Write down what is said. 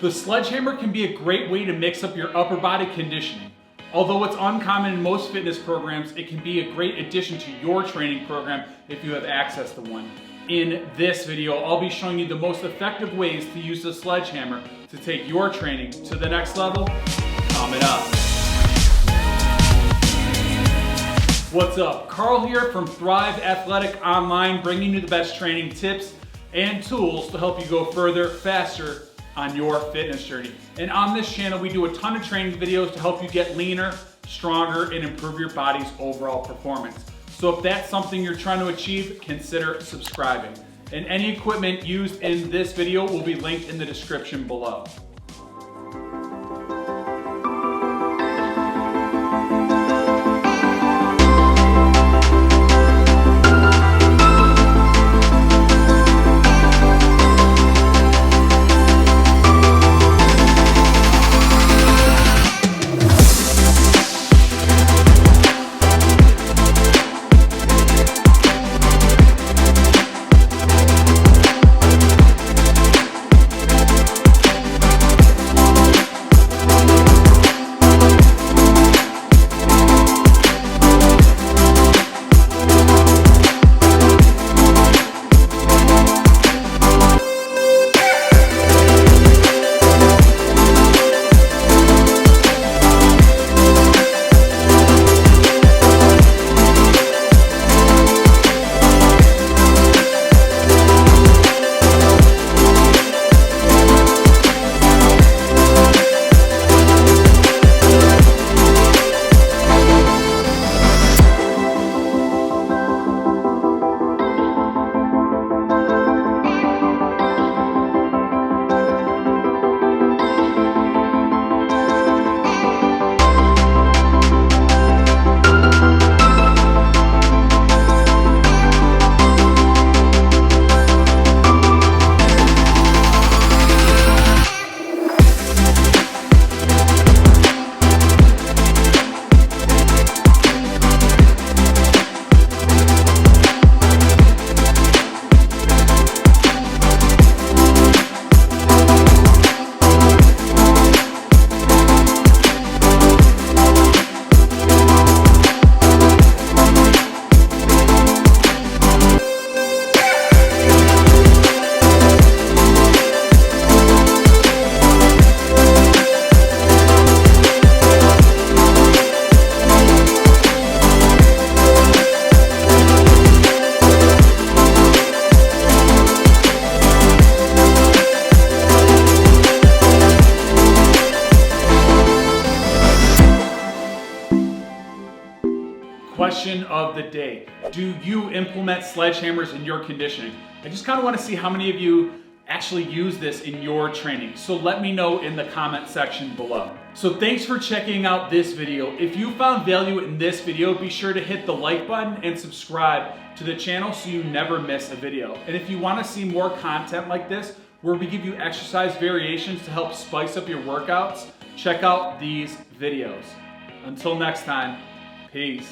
The sledgehammer can be a great way to mix up your upper body conditioning. Although it's uncommon in most fitness programs, it can be a great addition to your training program if you have access to one. In this video, I'll be showing you the most effective ways to use the sledgehammer to take your training to the next level. Coming up. What's up? Karl here from Thrive Athletic Online, bringing you the best training tips and tools to help you go further, faster on your fitness journey. And on this channel, we do a ton of training videos to help you get leaner, stronger, and improve your body's overall performance. So if that's something you're trying to achieve, consider subscribing. And any equipment used in this video will be linked in the description below. Question of the day. Do you implement sledgehammers in your conditioning? I just kind of want to see how many of you actually use this in your training. So let me know in the comment section below. So thanks for checking out this video. If you found value in this video, be sure to hit the like button and subscribe to the channel so you never miss a video. And if you want to see more content like this, where we give you exercise variations to help spice up your workouts, check out these videos. Until next time, peace.